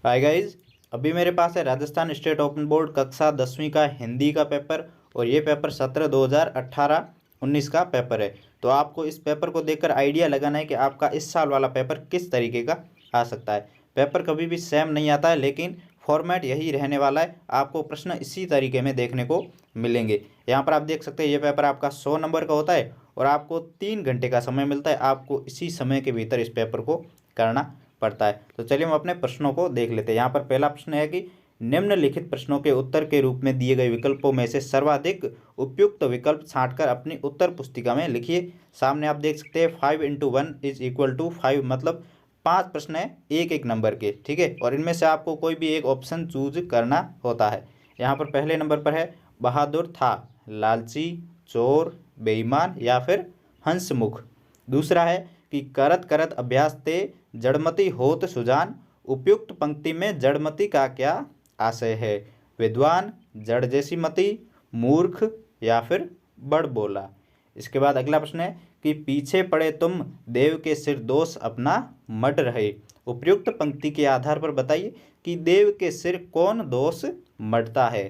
Hi guys, अभी मेरे पास है राजस्थान स्टेट ओपन बोर्ड कक्षा 10वीं का हिंदी का पेपर। और ये पेपर 17/2018-19 का पेपर है। तो आपको इस पेपर को देखकर आइडिया लगाना है कि आपका इस साल वाला पेपर किस तरीके का आ सकता है। पेपर कभी भी सेम नहीं आता है, लेकिन फॉर्मेट यही रहने वाला है। आपको प्रश्न इसी तरीके में देखने को मिलेंगे। यहाँ पर आप देख सकते हैं, ये पेपर आपका 100 नंबर का होता है और आपको 3 घंटे का समय मिलता है। आपको इसी समय के भीतर इस पेपर को करना पड़ता है। तो चलिए हम अपने प्रश्नों को देख लेते हैं। यहाँ पर पहला प्रश्न है कि निम्नलिखित प्रश्नों के उत्तर के रूप में दिए गए विकल्पों में से सर्वाधिक उपयुक्त विकल्प छांटकर अपनी उत्तर पुस्तिका में लिखिए। सामने आप देख सकते हैं 5 × 1 = 5, मतलब 5 प्रश्न है एक एक नंबर के, ठीक है। और इनमें से आपको कोई भी एक ऑप्शन चूज करना होता है। यहाँ पर पहले नंबर पर है बहादुर था, लालची, चोर, बेईमान या फिर हंसमुख। दूसरा है कि करत करत अभ्यास ते जड़मति होत सुजान। उपयुक्त पंक्ति में जड़मति का क्या आशय है? विद्वान, जड़ जैसी मति, मूर्ख या फिर बड़ बोला। इसके बाद अगला प्रश्न है कि पीछे पड़े तुम देव के सिर दोष अपना मड रहे। उपयुक्त पंक्ति के आधार पर बताइए कि देव के सिर कौन दोष मडता है?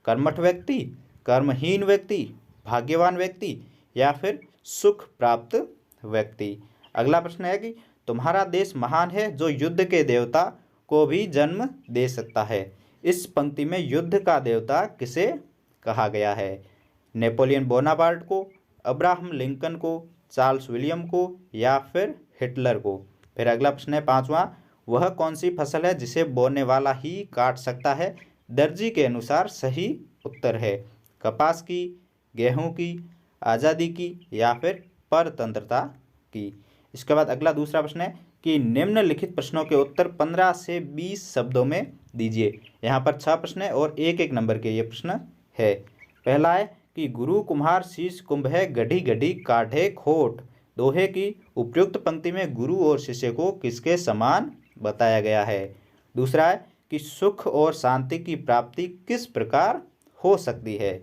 कर्मठ व्यक्ति, कर्महीन व्यक्ति, भाग्यवान व्यक्ति या फिर सुख प्राप्त व्यक्ति। अगला प्रश्न है कि तुम्हारा देश महान है जो युद्ध के देवता को भी जन्म दे सकता है। इस पंक्ति में युद्ध का देवता किसे कहा गया है? नेपोलियन बोनापार्ट को, अब्राहम लिंकन को, चार्ल्स विलियम को या फिर हिटलर को। फिर अगला प्रश्न है पांचवा, वह कौन सी फसल है जिसे बोने वाला ही काट सकता है? दर्जी के अनुसार सही उत्तर है कपास की, गेहूं की, आज़ादी की या फिर परतंत्रता की। इसके बाद अगला दूसरा प्रश्न है कि निम्नलिखित प्रश्नों के उत्तर 15 से 20 शब्दों में दीजिए। यहाँ पर 6 प्रश्न है और एक एक नंबर के ये प्रश्न है। पहला है कि गुरु कुम्हार शीश कुंभ है, गढ़ी गढ़ी काढ़े खोट। दोहे की उपयुक्त पंक्ति में गुरु और शिष्य को किसके समान बताया गया है? दूसरा है कि सुख और शांति की प्राप्ति किस प्रकार हो सकती है?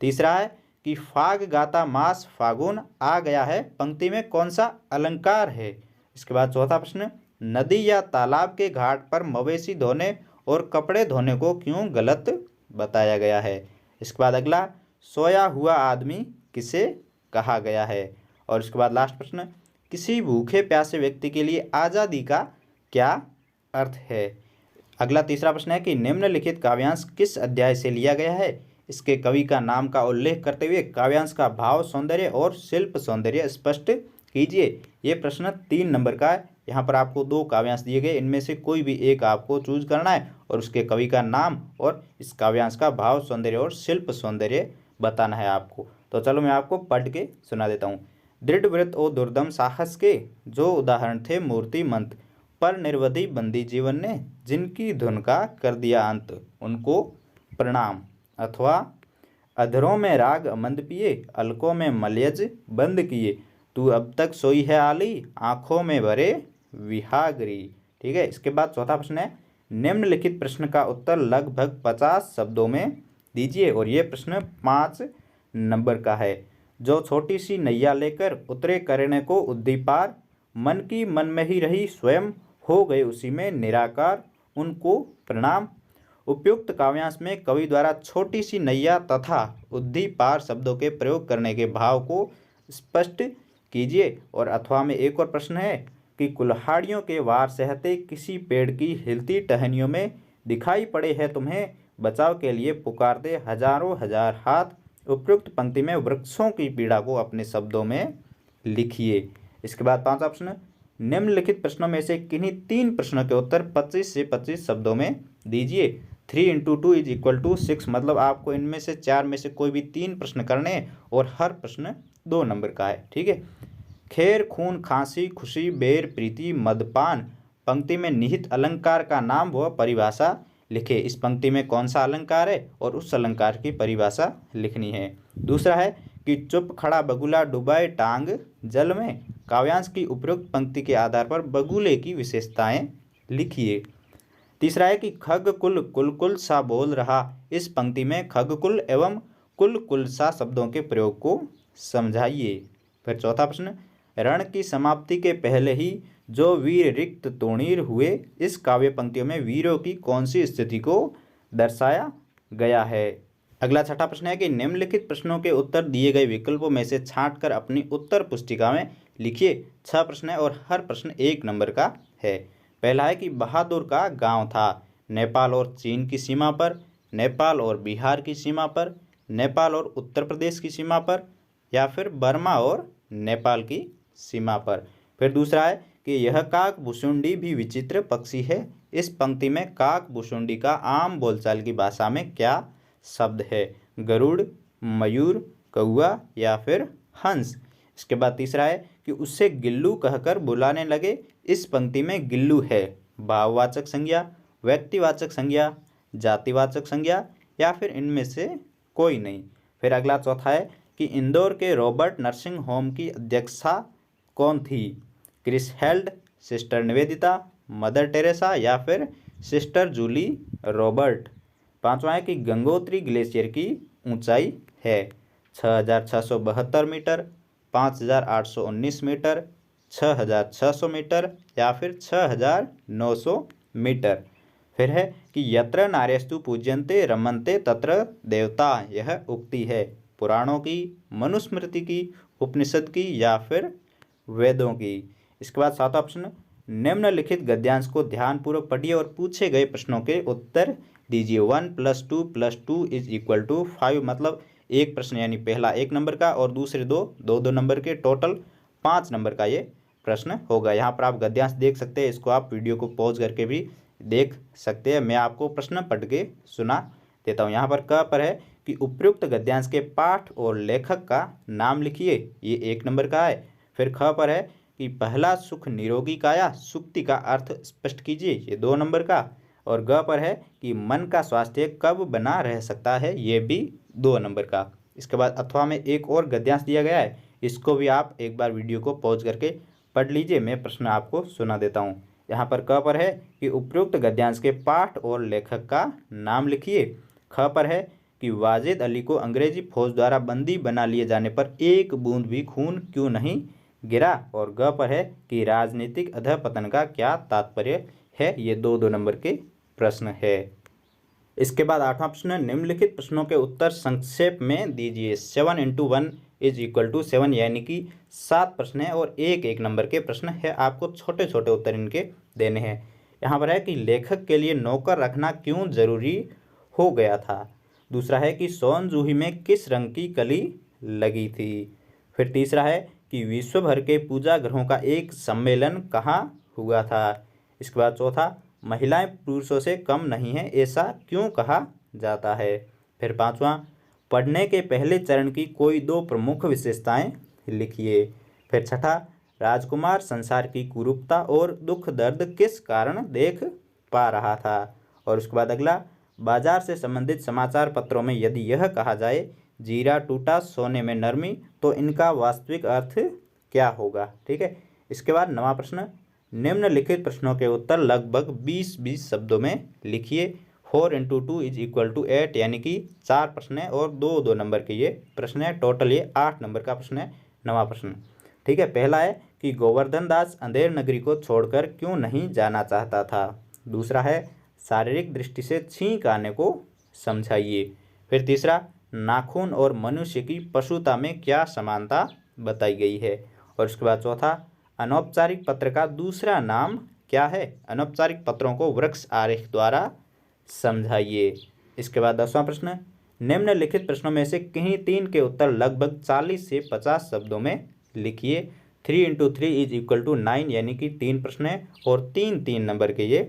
तीसरा है कि फाग गाता मास फागुन आ गया है, पंक्ति में कौन सा अलंकार है? इसके बाद चौथा प्रश्न, नदी या तालाब के घाट पर मवेशी धोने और कपड़े धोने को क्यों गलत बताया गया है? इसके बाद अगला, सोया हुआ आदमी किसे कहा गया है? और इसके बाद लास्ट प्रश्न, किसी भूखे प्यासे व्यक्ति के लिए आज़ादी का क्या अर्थ है? अगला तीसरा प्रश्न है कि निम्नलिखित काव्यांश किस अध्याय से लिया गया है? इसके कवि का नाम का उल्लेख करते हुए काव्यांश का भाव सौंदर्य और शिल्प सौंदर्य स्पष्ट कीजिए। ये प्रश्न 3 नंबर का है। यहाँ पर आपको 2 काव्यांश दिए गए, इनमें से कोई भी एक आपको चूज करना है और उसके कवि का नाम और इस काव्यांश का भाव सौंदर्य और शिल्प सौंदर्य बताना है आपको। तो चलो मैं आपको पढ़ के सुना देता हूँ। दृढ़ व्रत और दुर्दम साहस के जो उदाहरण थे मूर्तिमंत, पर निर्वधि बंदी जीवन ने जिनकी धुन का कर दिया अंत, उनको प्रणाम। अथवा अधरों में राग अमंद पिए, अलकों में मलयज बंद किए, तू अब तक सोई है आली, आंखों में भरे विहागरी। ठीक है। इसके बाद चौथा प्रश्न है, निम्नलिखित प्रश्न का उत्तर लगभग 50 शब्दों में दीजिए। और ये प्रश्न 5 नंबर का है। जो छोटी सी नैया लेकर उतरे करने को उद्दीपार, मन की मन में ही रही स्वयं हो गए उसी में निराकार, उनको प्रणाम। उपयुक्त काव्यांश में कवि द्वारा छोटी सी नैया तथा उद्दी पार शब्दों के प्रयोग करने के भाव को स्पष्ट कीजिए। और अथवा में एक और प्रश्न है कि कुल्हाड़ियों के वार सहते किसी पेड़ की हिलती टहनियों में दिखाई पड़े है तुम्हें, बचाव के लिए पुकारते हजारों हजार हाथ। उपयुक्त पंक्ति में वृक्षों की पीड़ा को अपने शब्दों में लिखिए। इसके बाद 5वां प्रश्न, निम्नलिखित प्रश्नों में से किन्हीं 3 प्रश्नों के उत्तर 25 से 25 शब्दों में दीजिए। 3 × 2 = 6, मतलब आपको इनमें से 4 में से कोई भी 3 प्रश्न करने हैं और हर प्रश्न 2 नंबर का है। ठीक है। खैर, खून, खांसी, खुशी, बेर, प्रीति, मदपान, पंक्ति में निहित अलंकार का नाम व परिभाषा लिखे। इस पंक्ति में कौन सा अलंकार है और उस अलंकार की परिभाषा लिखनी है। दूसरा है कि चुप खड़ा बगुला डुबाए टांग जल में। काव्यांश की उपयुक्त पंक्ति के आधार पर बगुले की विशेषताएं लिखिए। तीसरा है कि खग कुल कुल कुल सा बोल रहा। इस पंक्ति में खगकुल एवं कुल कुल सा शब्दों के प्रयोग को समझाइए। फिर चौथा प्रश्न, रण की समाप्ति के पहले ही जो वीर रिक्त तोणीर हुए, इस काव्य पंक्तियों में वीरों की कौन सी स्थिति को दर्शाया गया है। अगला छठा प्रश्न है कि निम्नलिखित प्रश्नों के उत्तर दिए गए विकल्पों में से छांटकर अपनी उत्तर पुस्तिका में लिखिए। 6 प्रश्न है और हर प्रश्न 1 नंबर का है। पहला है कि बहादुर का गांव था नेपाल और चीन की सीमा पर, नेपाल और बिहार की सीमा पर, नेपाल और उत्तर प्रदेश की सीमा पर, या फिर बर्मा और नेपाल की सीमा पर। फिर दूसरा है कि यह काक भुसुंडी भी विचित्र पक्षी है। इस पंक्ति में काक भुसुंडी का आम बोलचाल की भाषा में क्या शब्द है? गरुड़, मयूर, कौआ या फिर हंस। इसके बाद तीसरा है कि उससे गिल्लू कहकर बुलाने लगे। इस पंक्ति में गिल्लू है भाववाचक संज्ञा, व्यक्तिवाचक संज्ञा, जातिवाचक संज्ञा या फिर इनमें से कोई नहीं। फिर अगला चौथा है कि इंदौर के रॉबर्ट नर्सिंग होम की अध्यक्षा कौन थी? Chris Held, sister Nivedita, mother Teresa या फिर सिस्टर जूली रॉबर्ट। पांचवा है कि गंगोत्री ग्लेशियर की ऊंचाई है 6,672 मीटर, 5,819 मीटर, 6,600 मीटर या फिर 6,900 मीटर। फिर है कि यत्र नार्यस्तु पूज्यन्ते रमन्ते तत्र देवता। यह उक्ति है पुराणों की, मनुस्मृति की, उपनिषद की या फिर वेदों की। इसके बाद सातवां प्रश्न, निम्नलिखित गद्यांश को ध्यानपूर्वक पढ़िए और पूछे गए प्रश्नों के उत्तर दीजिए। 1 + 2 + 2 = 5। मतलब एक प्रश्न यानी पहला 1 नंबर का और दूसरे दो नंबर के, टोटल 5 नंबर का ये प्रश्न होगा। यहाँ पर आप गद्यांश देख सकते हैं, इसको आप वीडियो को पॉज करके भी देख सकते हैं। मैं आपको प्रश्न पढ़ के सुना देता हूँ। यहाँ पर क पर है कि उपयुक्त गद्यांश के पाठ और लेखक का नाम लिखिए। ये 1 नंबर का है। फिर ख पर है कि पहला सुख निरोगी काया, सुक्ति का अर्थ स्पष्ट कीजिए। ये 2 नंबर का। और ग पर है कि मन का स्वास्थ्य कब बना रह सकता है। ये भी 2 नंबर का। इसके बाद अथवा में एक और गद्यांश दिया गया है, इसको भी आप एक बार वीडियो को पॉज करके पढ़ लीजिए। मैं प्रश्न आपको सुना देता हूँ। यहाँ पर क पर है कि उपयुक्त गद्यांश के पाठ और लेखक का नाम लिखिए। ख पर है कि वाजिद अली को अंग्रेजी फौज द्वारा बंदी बना लिए जाने पर एक बूंद भी खून क्यों नहीं गिरा। और ग पर है कि राजनीतिक अधःपतन का क्या तात्पर्य है। ये 2 नंबर के प्रश्न है। इसके बाद 8वां प्रश्न, निम्नलिखित प्रश्नों के उत्तर संक्षेप में दीजिए। 7 × 1 = 7 यानी कि 7 प्रश्न है और 1 नंबर के प्रश्न है। आपको छोटे छोटे उत्तर इनके देने हैं। यहाँ पर है कि लेखक के लिए नौकर रखना क्यों जरूरी हो गया था। दूसरा है कि सोन जूही में किस रंग की कली लगी थी। फिर तीसरा है कि विश्व भर के पूजा ग्रहों का एक सम्मेलन कहाँ हुआ था। इसके बाद चौथा, महिलाएं पुरुषों से कम नहीं है, ऐसा क्यों कहा जाता है। फिर पांचवा, पढ़ने के पहले चरण की कोई 2 प्रमुख विशेषताएं लिखिए। फिर छठा, राजकुमार संसार की कुरूपता और दुख दर्द किस कारण देख पा रहा था। और उसके बाद अगला, बाजार से संबंधित समाचार पत्रों में यदि यह कहा जाए जीरा टूटा सोने में नरमी, तो इनका वास्तविक अर्थ क्या होगा। ठीक है। इसके बाद 9वां प्रश्न, निम्नलिखित प्रश्नों के उत्तर लगभग 20 शब्दों में लिखिए। 4 × 2 = 8 यानी कि 4 प्रश्न है और 2 नंबर के ये प्रश्न है। टोटल ये 8 नंबर का प्रश्न है। 9वां प्रश्न, ठीक है। पहला है कि गोवर्धन दास अंधेर नगरी को छोड़कर क्यों नहीं जाना चाहता था। दूसरा है शारीरिक दृष्टि से छींक आने को समझाइए। फिर तीसरा, नाखून और मनुष्य की पशुता में क्या समानता बताई गई है। और उसके बाद चौथा, अनौपचारिक पत्र का दूसरा नाम क्या है। अनौपचारिक पत्रों को वृक्ष आरेख द्वारा समझाइए। इसके बाद 10वां प्रश्न, निम्नलिखित प्रश्नों में से किन्हीं 3 के उत्तर लगभग 40 से 50 शब्दों में लिखिए। 3 × 3 = 9 यानी कि 3 प्रश्न है और 3 नंबर के ये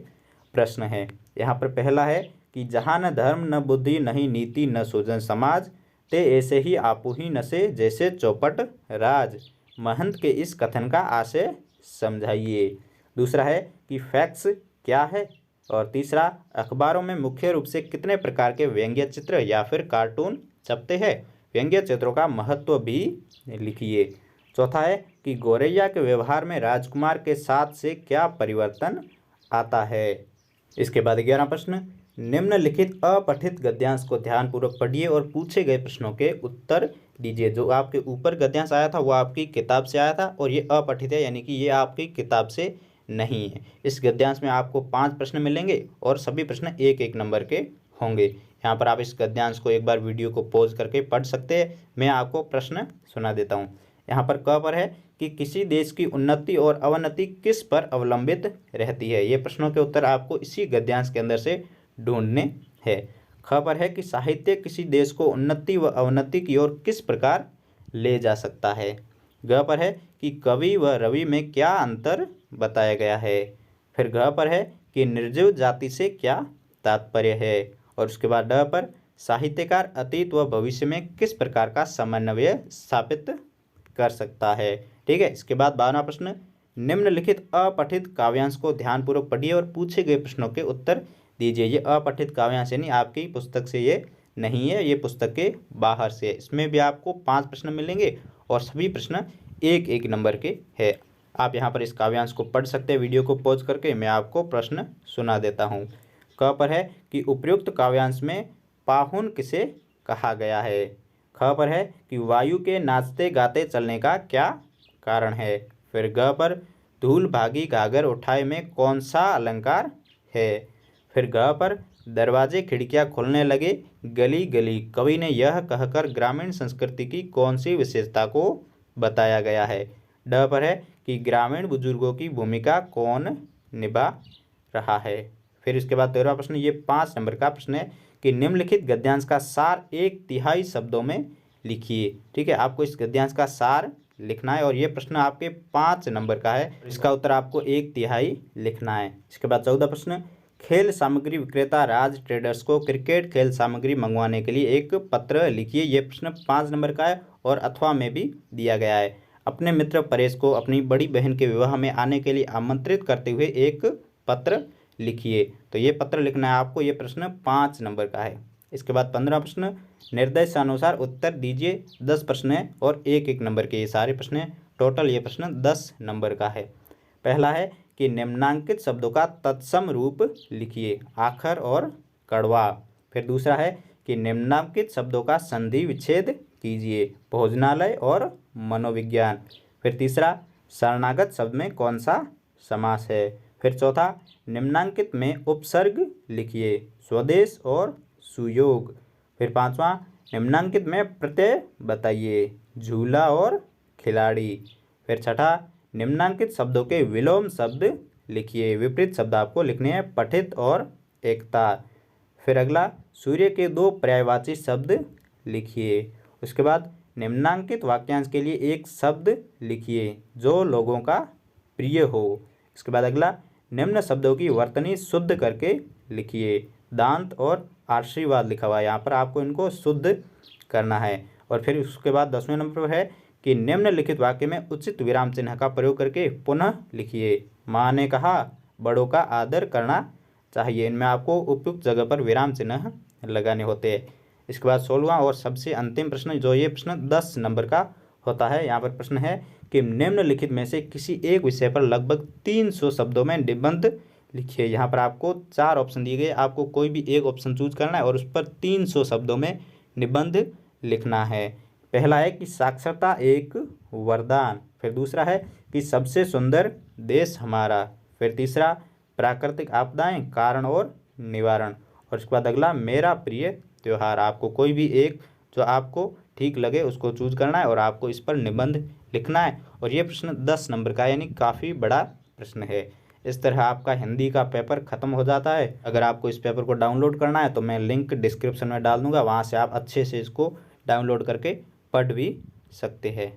प्रश्न हैं। यहाँ पर पहला है कि जहाँ न धर्म न बुद्धि नहीं नीति न सुजन समाज, ते ऐसे ही आपू ही नसे जैसे चौपट राज। महंत के इस कथन का आशय समझाइए। दूसरा है कि फैक्ट्स क्या है। और तीसरा, अखबारों में मुख्य रूप से कितने प्रकार के व्यंग्य चित्र या फिर कार्टून छपते हैं। व्यंग्य चित्रों का महत्व भी लिखिए। चौथा है कि गौरैया के व्यवहार में राजकुमार के साथ से क्या परिवर्तन आता है। इसके बाद 11वां प्रश्न, निम्नलिखित अपठित गद्यांश को ध्यानपूर्वक पढ़िए और पूछे गए प्रश्नों के उत्तर दीजिए। जो आपके ऊपर गद्यांश आया था वो आपकी किताब से आया था और ये अपठित है यानी कि ये आपकी किताब से नहीं है। इस गद्यांश में आपको 5 प्रश्न मिलेंगे और सभी प्रश्न 1-1 नंबर के होंगे। यहाँ पर आप इस गद्यांश को एक बार वीडियो को पॉज करके पढ़ सकते हैं। मैं आपको प्रश्न सुना देता हूँ। यहाँ पर क पर है कि किसी देश की उन्नति और अवनति किस पर अवलंबित रहती है। ये प्रश्नों के उत्तर आपको इसी गद्यांश के अंदर से ढूंढने हैं। ख पर है कि साहित्य किसी देश को उन्नति व अवनति की ओर किस प्रकार ले जा सकता है। ग पर है कि कवि व रवि में क्या अंतर बताया गया है। फिर घ पर है कि निर्जीव जाति से क्या तात्पर्य है। और उसके बाद ड पर साहित्यकार अतीत व भविष्य में किस प्रकार का समन्वय स्थापित कर सकता है। ठीक है। इसके बाद 12वां प्रश्न, निम्नलिखित अपठित काव्यांश को ध्यानपूर्वक पढ़िए और पूछे गए प्रश्नों के उत्तर दीजिए। ये अपठित काव्यांश यानी आपकी पुस्तक से ये नहीं है, ये पुस्तक के बाहर से है। इसमें भी आपको 5 प्रश्न मिलेंगे और सभी प्रश्न 1-1 नंबर के हैं। आप यहाँ पर इस काव्यांश को पढ़ सकते हैं। वीडियो को पॉज करके मैं आपको प्रश्न सुना देता हूँ। क पर है कि उपर्युक्त काव्यांश में पाहुन किसे कहा गया है। ख पर है कि वायु के नाचते गाते चलने का क्या कारण है। फिर ग पर धूल भागी घाघर उठाए में कौन सा अलंकार है। फिर ग पर दरवाजे खिड़कियां खुलने लगे गली गली कवि ने यह कहकर ग्रामीण संस्कृति की कौन सी विशेषता को बताया गया है। ड पर है कि ग्रामीण बुजुर्गों की भूमिका कौन निभा रहा है। फिर इसके बाद 13वां प्रश्न, ये 5 नंबर का प्रश्न है कि निम्नलिखित गद्यांश का सार 1/3 शब्दों में लिखिए। ठीक है, आपको इस गद्यांश का सार लिखना है और ये प्रश्न आपके 5 नंबर का है। इसका उत्तर आपको 1/3 लिखना है। इसके बाद 14 प्रश्न, खेल सामग्री विक्रेता राज ट्रेडर्स को क्रिकेट खेल सामग्री मंगवाने के लिए एक पत्र लिखिए। ये प्रश्न 5 नंबर का है और अथवा में भी दिया गया है। अपने मित्र परेश को अपनी बड़ी बहन के विवाह में आने के लिए आमंत्रित करते हुए एक पत्र लिखिए। तो ये पत्र लिखना है आपको। ये प्रश्न 5 नंबर का है। इसके बाद 15 प्रश्न, निर्देश अनुसार उत्तर दीजिए। 10 प्रश्न है और 1-1 नंबर के ये सारे प्रश्न हैं। टोटल ये प्रश्न 10 नंबर का है। पहला है कि निम्नांकित शब्दों का तत्सम रूप लिखिए, आखर और कड़वा। फिर दूसरा है कि निम्नांकित शब्दों का संधि विच्छेद कीजिए, भोजनालय और मनोविज्ञान। फिर तीसरा, शरणागत शब्द में कौन सा समास है। फिर चौथा, निम्नांकित में उपसर्ग लिखिए, स्वदेश और सुयोग। फिर 5वां, निम्नांकित में प्रत्यय बताइए, झूला और खिलाड़ी। फिर छठा, निम्नांकित शब्दों के विलोम शब्द लिखिए। विपरीत शब्द आपको लिखने हैं, पठित और एकता। फिर अगला, सूर्य के 2 पर्यायवाची शब्द लिखिए। उसके बाद निम्नांकित वाक्यांश के लिए एक शब्द लिखिए जो लोगों का प्रिय हो। इसके बाद अगला, निम्न शब्दों की वर्तनी शुद्ध करके लिखिए। दांत और आशीर्वाद लिखा हुआ है, यहाँ पर आपको इनको शुद्ध करना है। और फिर उसके बाद 10वें नंबर पर है कि निम्नलिखित वाक्य में उचित विराम चिन्ह का प्रयोग करके पुनः लिखिए। माँ ने कहा बड़ों का आदर करना चाहिए। इनमें आपको उपयुक्त जगह पर विराम चिन्ह लगाने होते हैं। इसके बाद 16वां और सबसे अंतिम प्रश्न, जो ये प्रश्न 10 नंबर का होता है। यहाँ पर प्रश्न है कि निम्नलिखित में से किसी एक विषय पर लगभग 300 शब्दों में निबंध लिखिए। यहाँ पर आपको 4 ऑप्शन दिए गए, आपको कोई भी एक ऑप्शन चूज करना है और उस पर 300 शब्दों में निबंध लिखना है। पहला है कि साक्षरता एक वरदान। फिर दूसरा है कि सबसे सुंदर देश हमारा। फिर तीसरा, प्राकृतिक आपदाएं, कारण और निवारण। और उसके बाद अगला, मेरा प्रिय त्यौहार। आपको कोई भी एक जो आपको ठीक लगे उसको चूज करना है और आपको इस पर निबंध लिखना है। और ये प्रश्न 10 नंबर का यानी काफ़ी बड़ा प्रश्न है। इस तरह आपका हिंदी का पेपर ख़त्म हो जाता है। अगर आपको इस पेपर को डाउनलोड करना है तो मैं लिंक डिस्क्रिप्शन में डाल दूँगा, वहाँ से आप अच्छे से इसको डाउनलोड करके पढ़ भी सकते हैं।